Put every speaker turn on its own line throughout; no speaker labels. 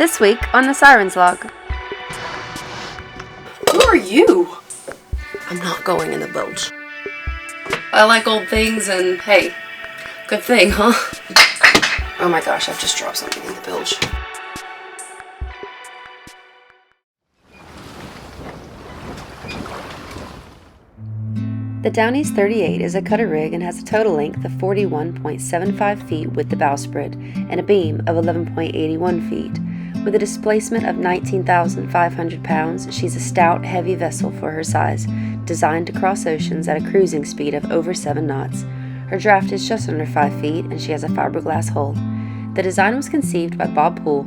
This week on the Siren's Log.
Who are you? I'm not going in the boat. I like old things and hey, good thing, huh? Oh my gosh, I've just dropped something in the bilge.
The Down East 38 is a cutter rig and has a total length of 41.75 feet with the bowsprit and a beam of 11.81 feet. With a displacement of 19,500 pounds, she's a stout, heavy vessel for her size, designed to cross oceans at a cruising speed of over 7 knots. Her draft is just under 5 feet, and she has a fiberglass hull. The design was conceived by Bob Poole,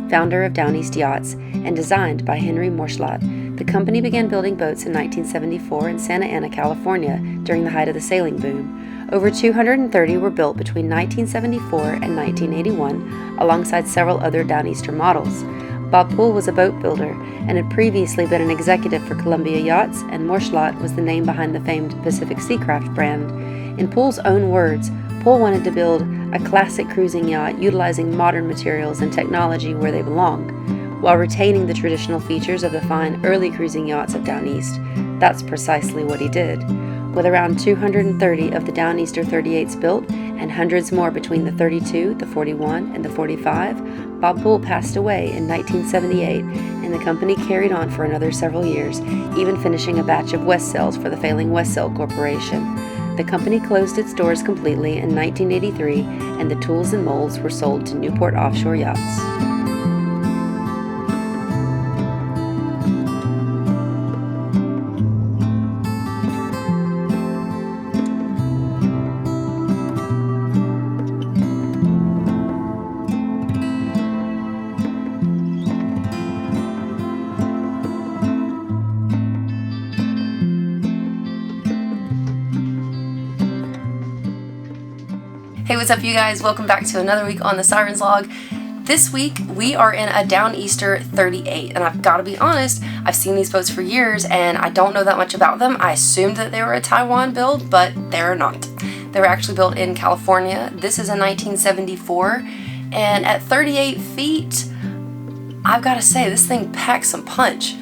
founder of Down East Yachts, and designed by Henry Morschladt. The company began building boats in 1974 in Santa Ana, California, during the height of the sailing boom. Over 230 were built between 1974 and 1981, alongside several other Downeaster models. Bob Poole was a boat builder and had previously been an executive for Columbia Yachts, and Morschladt was the name behind the famed Pacific Seacraft brand. In Poole's own words, Poole wanted to build a classic cruising yacht utilizing modern materials and technology where they belong, while retaining the traditional features of the fine early cruising yachts of Down East. That's precisely what he did. With around 230 of the Downeaster 38s built and hundreds more between the 32, the 41, and the 45, Bob Poole passed away in 1978, and the company carried on for another several years, even finishing a batch of West Sails for the failing Westsail Corporation. The company closed its doors completely in 1983, and the tools and molds were sold to Newport Offshore Yachts.
Hey, what's up you guys? Welcome back to another week on the Siren's Log. This week we are in a Downeaster 38, and I've got to be honest, I've seen these boats for years and I don't know that much about them. I assumed that they were a Taiwan build, but they're not. They were actually built in California. This is a 1974, and at 38 feet, I've got to say this thing packs some punch.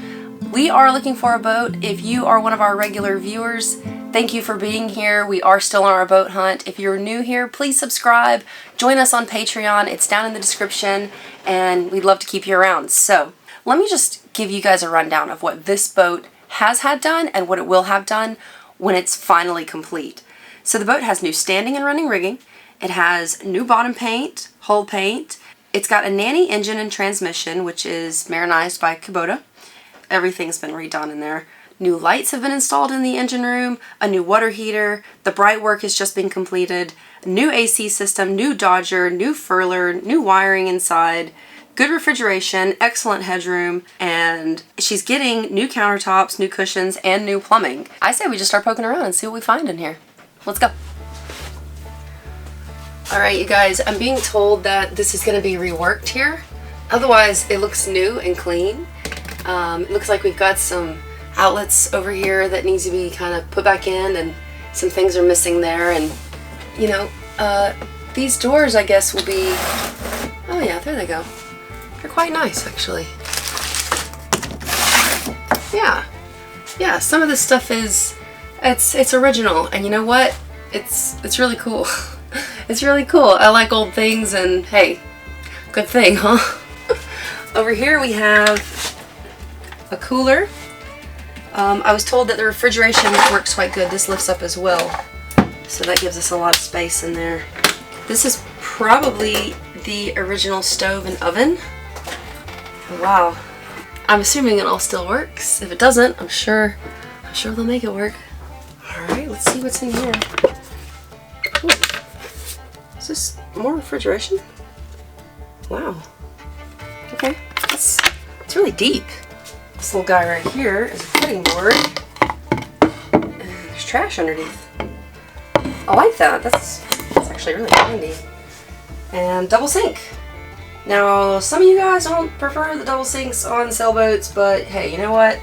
We are looking for a boat. If you are one of our regular viewers, thank you for being here. We are still on our boat hunt. If you're new here, please subscribe. Join us on Patreon. It's down in the description, and we'd love to keep you around. So let me just give you guys a rundown of what this boat has had done and what it will have done when it's finally complete. So the boat has new standing and running rigging. It has new bottom paint, hull paint. It's got a Nanny engine and transmission, which is marinized by Kubota. Everything's been redone in there. New lights have been installed in the engine room, a new water heater, the bright work has just been completed, new AC system, new dodger, new furler, new wiring inside, good refrigeration, excellent headroom, and she's getting new countertops, new cushions, and new plumbing. I say we just start poking around and see what we find in here. Let's go. Alright you guys, I'm being told that this is going to be reworked here. Otherwise it looks new and clean. It looks like we've got some outlets over here that needs to be kind of put back in, and some things are missing there, and you know, these doors I guess will be, oh yeah, there they go. They're quite nice actually. Yeah, some of this stuff is, it's original, and you know what? It's really cool. It's really cool. I like old things, and hey, good thing, huh? Over here we have a cooler. I was told that the refrigeration works quite good. This lifts up as well, so that gives us a lot of space in there. This is probably the original stove and oven. Wow. I'm assuming it all still works. If it doesn't, I'm sure they'll make it work. Alright, let's see what's in here. Ooh. Is this more refrigeration? Wow. Okay, it's really deep. This little guy right here is a cutting board, and there's trash underneath. I like that. That's actually really handy. And double sink. Now, some of you guys don't prefer the double sinks on sailboats, but hey, you know what?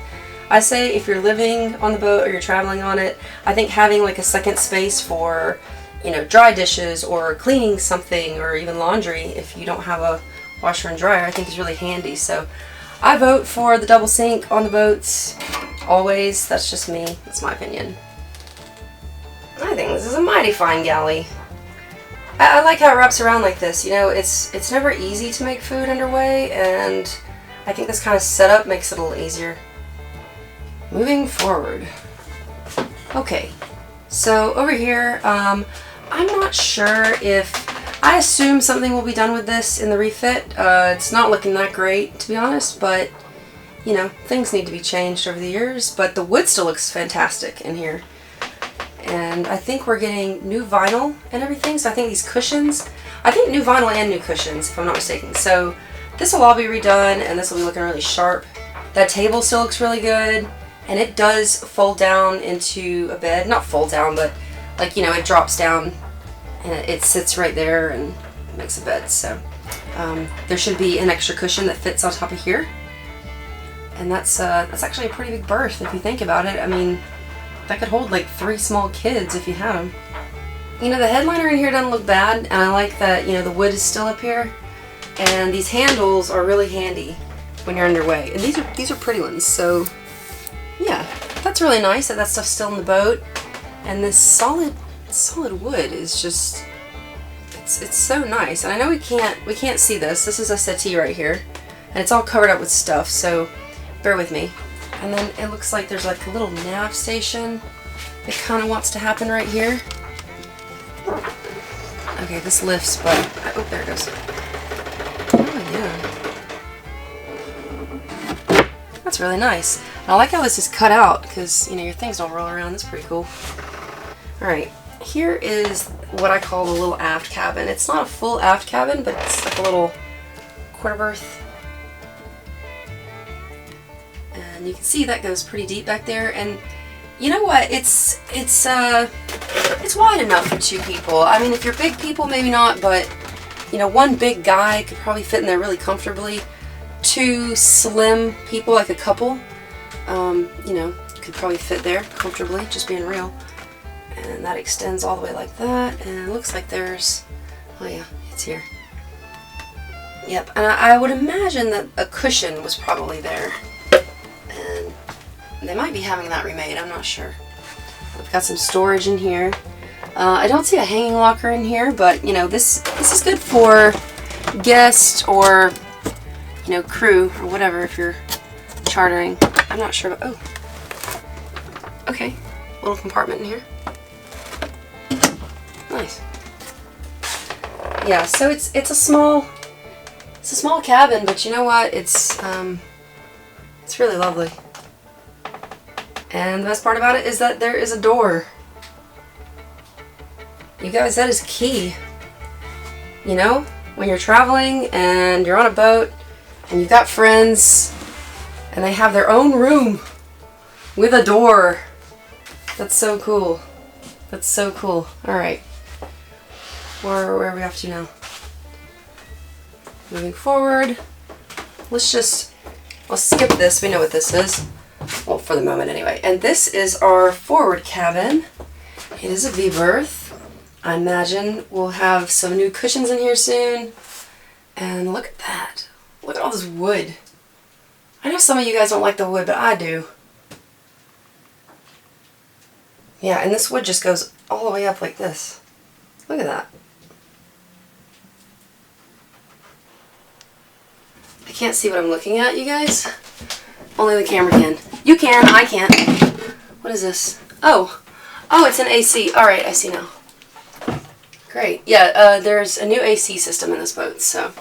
I say if you're living on the boat or you're traveling on it, I think having like a second space for, you know, dry dishes or cleaning something, or even laundry if you don't have a washer and dryer I think is really handy. So I vote for the double sink on the boats, always. That's just me, that's my opinion. I think this is a mighty fine galley. I like how it wraps around like this. You know, it's never easy to make food underway, and I think this kind of setup makes it a little easier. Moving forward. Okay, so over here, I'm not sure if, I assume something will be done with this in the refit. It's not looking that great, to be honest, but, you know, things need to be changed over the years, but the wood still looks fantastic in here. And I think we're getting new vinyl and everything, so I think these cushions, I think new vinyl and new cushions, if I'm not mistaken. So this will all be redone, and this will be looking really sharp. That table still looks really good, and it does fold down into a bed. Not fold down, but like, you know, it drops down, and it sits right there and makes a bed. So there should be an extra cushion that fits on top of here. And that's actually a pretty big berth if you think about it. I mean, that could hold like 3 small kids if you had them. You know, the headliner in here doesn't look bad, and I like that, you know, the wood is still up here, and these handles are really handy when you're underway. And these are pretty ones, so yeah, that's really nice that that stuff's still in the boat. And this solid wood is just, it's so nice. And I know we can't see this. This is a settee right here, and it's all covered up with stuff, so bear with me. And then it looks like there's like a little nav station that kind of wants to happen right here. Okay, this lifts, but oh, there it goes. Oh yeah, that's really nice. And I like how this is cut out because, you know, your things don't roll around. That's pretty cool. All right, here is what I call the little aft cabin. It's not a full aft cabin, but it's like a little quarter berth. And you can see that goes pretty deep back there, and you know what? It's wide enough for 2 people. I mean, if you're big people, maybe not, but you know, 1 big guy could probably fit in there really comfortably. 2 slim people, like a couple, you know, could probably fit there comfortably, just being real. And that extends all the way like that, and it looks like there's, oh yeah, it's here. Yep, and I would imagine that a cushion was probably there. They might be having that remade, I'm not sure. We've got some storage in here. I don't see a hanging locker in here, but you know, this is good for guests or, you know, crew or whatever if you're chartering. I'm not sure, but oh. Okay, little compartment in here. Nice. Yeah, so it's a small cabin, but you know what? It's really lovely. And the best part about it is that there is a door. You guys, that is key. You know, when you're traveling and you're on a boat and you've got friends and they have their own room with a door. That's so cool. That's so cool. Alright. Where are we off to now? Moving forward. Let's skip this. We know what this is. Well, for the moment anyway. And this is our forward cabin. It is a V-berth. I imagine we'll have some new cushions in here soon. And look at that. Look at all this wood. I know some of you guys don't like the wood, but I do. Yeah, and this wood just goes all the way up like this. Look at that. I can't see what I'm looking at, you guys. Only the camera can. You can, I can't. What is this? Oh, it's an AC. Alright, I see now. Great. Yeah, there's a new AC system in this boat, so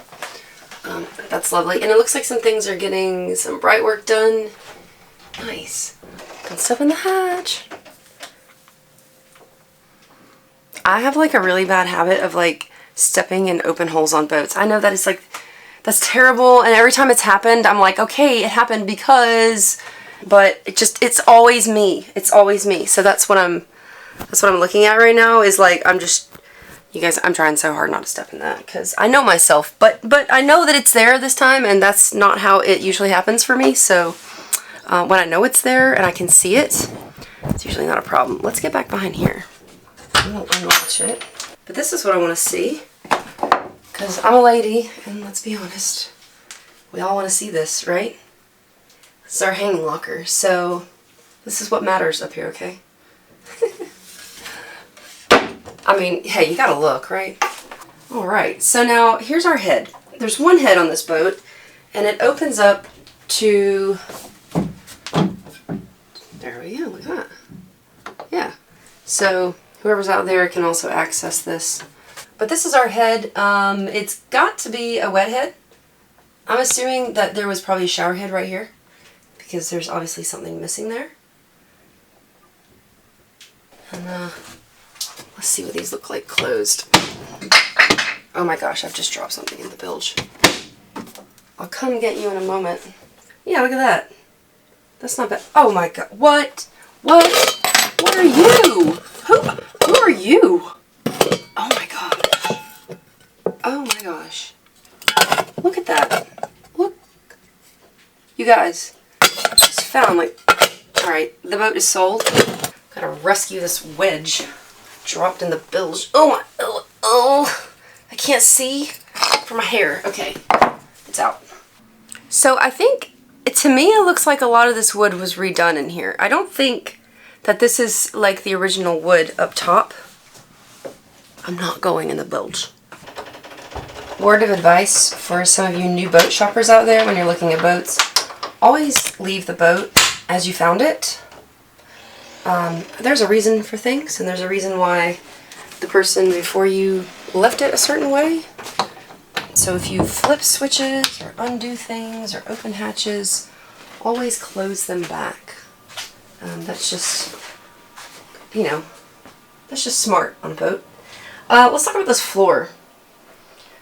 that's lovely. And it looks like some things are getting some bright work done. Nice. Got stuff in the hatch. I have like a really bad habit of like stepping in open holes on boats. I know that it's like, that's terrible, and every time it's happened, I'm like, okay, it happened because, but it's always me. It's always me. So that's what I'm looking at right now is like, you guys, I'm trying so hard not to step in that because I know myself, but I know that it's there this time, and that's not how it usually happens for me. So when I know it's there and I can see it, it's usually not a problem. Let's get back behind here. I won't unlatch it, but this is what I want to see. Because I'm a lady, and let's be honest, we all want to see this, right? This is our hanging locker, so this is what matters up here, okay? I mean, hey, you gotta look, right? Alright, so now here's our head. There's one head on this boat, and it opens up to... There we go, look at that. Yeah, so whoever's out there can also access this. But this is our head. It's got to be a wet head. I'm assuming that there was probably a shower head right here, because there's obviously something missing there. And let's see what these look like closed. Oh my gosh, I've just dropped something in the bilge. I'll come get you in a moment. Yeah, look at that. That's not bad. Oh my god. What? What? What are you? Who are you? Oh my god. Oh my gosh. Look at that. Look. You guys, just found like... Alright, the boat is sold. Gotta rescue this wedge. Dropped in the bilge. Oh my... Oh. I can't see for my hair. Okay. It's out. So I think, to me, it looks like a lot of this wood was redone in here. I don't think that this is like the original wood up top. I'm not going in the bilge. Word of advice for some of you new boat shoppers out there when you're looking at boats, always leave the boat as you found it. There's a reason for things, and there's a reason why the person before you left it a certain way. So if you flip switches or undo things or open hatches, always close them back. That's just, you know, that's just smart on a boat. Let's talk about this floor.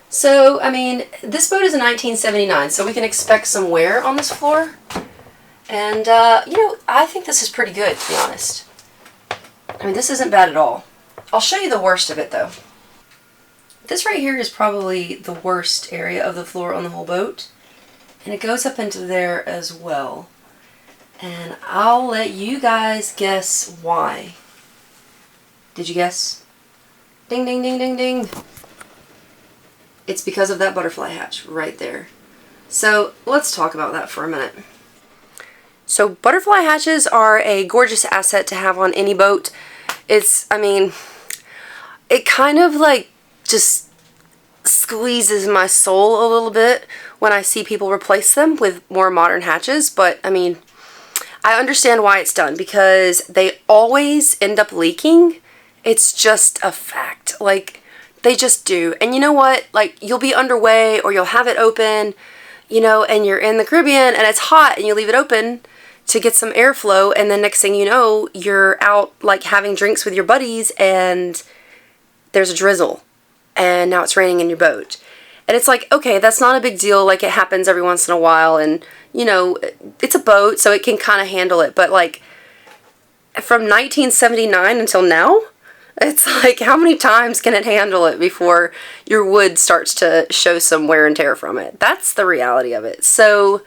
So, I mean, this boat is a 1979, so we can expect some wear on this floor. And, you know, I think this is pretty good, to be honest. I mean, this isn't bad at all. I'll show you the worst of it, though. This right here is probably the worst area of the floor on the whole boat. And it goes up into there as well. And I'll let you guys guess why. Did you guess? Ding, ding, ding, ding, ding. It's because of that butterfly hatch right there. So let's talk about that for a minute. So butterfly hatches are a gorgeous asset to have on any boat. It's, I mean, it kind of like just squeezes my soul a little bit when I see people replace them with more modern hatches. But I mean, I understand why it's done, because they always end up leaking. It's just a fact. Like, they just do. And you know what? Like, you'll be underway or you'll have it open, you know, and you're in the Caribbean and it's hot and you leave it open to get some airflow, and then next thing you know, you're out like having drinks with your buddies and there's a drizzle and now it's raining in your boat. And it's like, okay, that's not a big deal. Like, it happens every once in a while, and you know, it's a boat, so it can kind of handle it. But like, from 1979 until now, it's like, how many times can it handle it before your wood starts to show some wear and tear from it? That's the reality of it. So,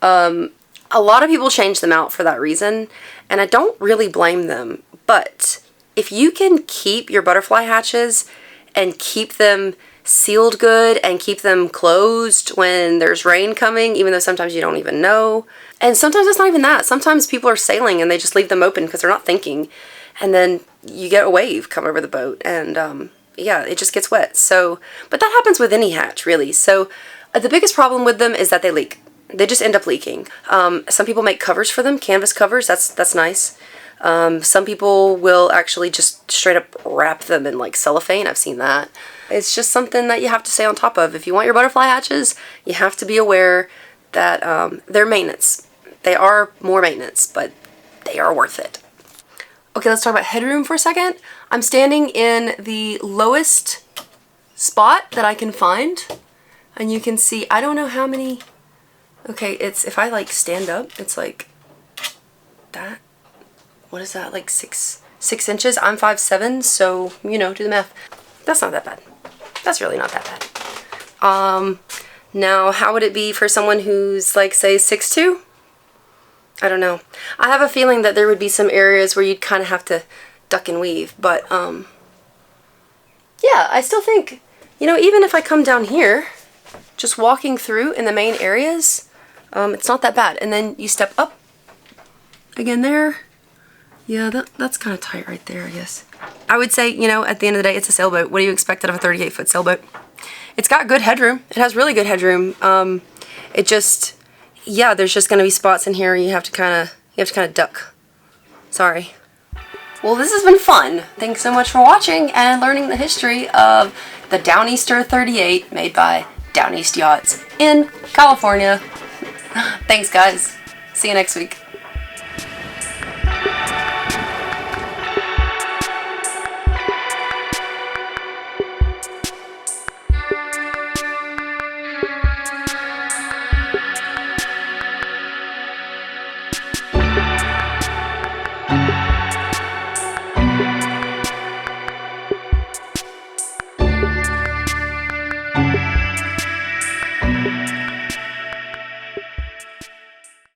a lot of people change them out for that reason, and I don't really blame them. But if you can keep your butterfly hatches and keep them sealed good and keep them closed when there's rain coming, even though sometimes you don't even know. And sometimes it's not even that. Sometimes people are sailing and they just leave them open because they're not thinking. And then you get a wave come over the boat and yeah, it just gets wet. So, but that happens with any hatch really. So the biggest problem with them is that they leak. They just end up leaking. Some people make covers for them, canvas covers. That's nice. Some people will actually just straight up wrap them in like cellophane. I've seen that. It's just something that you have to stay on top of. If you want your butterfly hatches, you have to be aware that they're maintenance. They are more maintenance, but they are worth it. Okay, let's talk about headroom for a second. I'm standing in the lowest spot that I can find, and you can see, I don't know how many, okay, it's, if I like stand up, it's like that. What is that, like six inches? I'm 5'7", so, you know, do the math. That's not that bad. That's really not that bad. Now, how would it be for someone who's like, say, 6'2"? I don't know. I have a feeling that there would be some areas where you'd kind of have to duck and weave, but, yeah, I still think you know, even if I come down here, just walking through in the main areas, it's not that bad. And then you step up again there. Yeah, that's kind of tight right there, I guess. I would say, you know, at the end of the day, it's a sailboat. What do you expect out of a 38-foot sailboat? It's got good headroom. It has really good headroom. It just, yeah, there's just gonna be spots in here you have to kind of duck. Sorry. Well, this has been fun. Thanks so much for watching and learning the history of the Downeaster 38 made by Down East Yachts in California. Thanks, guys. See you next week.